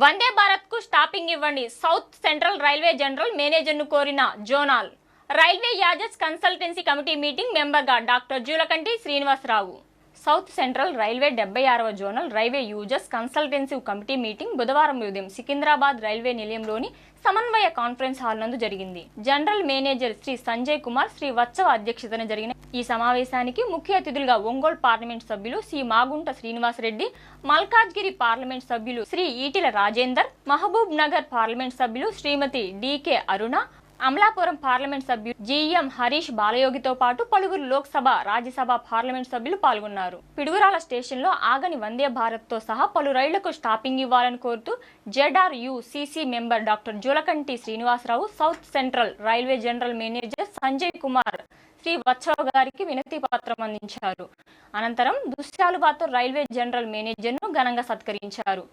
వందే భారత్ కు స్టాపింగ్ ఇవ్వండి. South Central Railway General Manager ను కోరిన జోనల్ రైల్వే యాజెస్ కన్సల్టెన్సీ కమిటీ మీటింగ్ మెంబర్ గా doctor Julakanti Srinivasarao. South Central Railway 76వ zonal railway users consultancy committee meeting బుధవారం ఉదయం సికింద్రాబాద్ రైల్వే నిలయంలోని సమన్వయ కాన్ఫరెన్స్ హాల్ నందు జరిగింది. జనరల్ మేనేజర్ శ్రీ సంజయ్ కుమార్ శ్రీవత్సవ అధ్యక్షతన జరిగిన ఈ సమావేశానికి ముఖ్య అతిథులుగా ఒంగోలు పార్లమెంట్ సభ్యులు శ్రీ మాగుంట శ్రీనివాసరెడ్డి, మల్కాజ్గిరి పార్లమెంట్ సభ్యులు శ్రీ ఈటిల రాజేందర్, మహబూబ్ నగర్ పార్లమెంట్ సభ్యులు శ్రీమతి డికే అరుణ, అమలాపురం పార్లమెంట్ సభ్యులు జిఎం హరీష్ బాలయోగితో పాటు పలువురు లోక్సభ, రాజ్యసభ పార్లమెంట్ సభ్యులు పాల్గొన్నారు. పిడుగురాల స్టేషన్లో ఆగని వందే భారత్ తో సహా పలు రైళ్లకు స్టాపింగ్ ఇవ్వాలని కోరుతూ ZRUCC member doctor Julakanti Srinivasarao South Central Railway General Manager Sanjay Kumar Srivastava గారికి వినతి పత్రం అందించారు. అనంతరం దుశ్శాలువాతో రైల్వే జనరల్ మేనేజర్ ను ఘనంగా సత్కరించారు.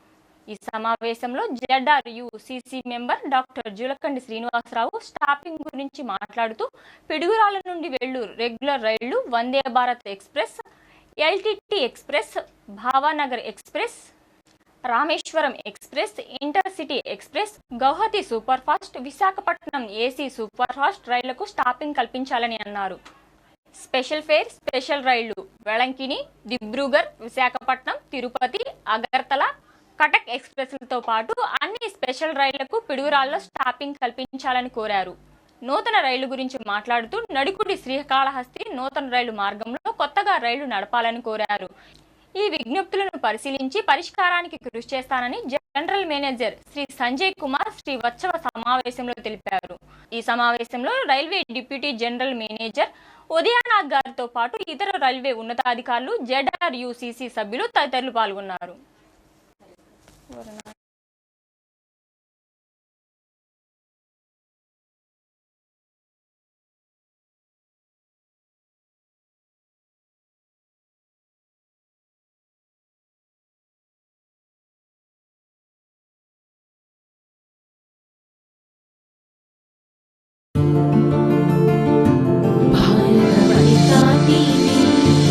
ఈ సమావేశంలో ZRUCC member doctor Julakanti Srinivasarao stopping గురించి మాట్లాడుతూ పిడుగురాల నుండి వెళ్ళు రెగ్యులర్ రైళ్లు Vande Bharat express, LTT express, Bhavnagar express, Rameswaram express, intercity express, Guwahati super fast, Visakhapatnam AC super fast రైళ్లకు స్టాపింగ్ కల్పించాలని అన్నారు. స్పెషల్ ఫేర్, స్పెషల్ రైళ్లు వెళంకిని, దిబ్రూగర్, విశాఖపట్నం, తిరుపతి, అగర్తల, కటక్ ఎక్స్ప్రెస్లతో పాటు అన్ని స్పెషల్ రైళ్లకు పిడుగురాల్లో స్టాపింగ్ కల్పించాలని కోరారు. నూతన రైళ్లు గురించి మాట్లాడుతూ నడికుడి శ్రీకాళహస్తి నూతన రైలు మార్గంలో కొత్తగా రైళ్లు నడపాలని కోరారు. ఈ విజ్ఞప్తులను పరిశీలించి పరిష్కారానికి కృషి చేస్తానని జనరల్ మేనేజర్ శ్రీ సంజయ్ కుమార్ శ్రీ వత్సవ సమావేశంలో తెలిపారు. ఈ సమావేశంలో రైల్వే డిప్యూటీ జనరల్ మేనేజర్ ఉదయనాథ్ గారితో పాటు ఇతర రైల్వే ఉన్నతాధికారులు, జెడ్ఆర్యుసిసి సభ్యులు తదితరులు పాల్గొన్నారు.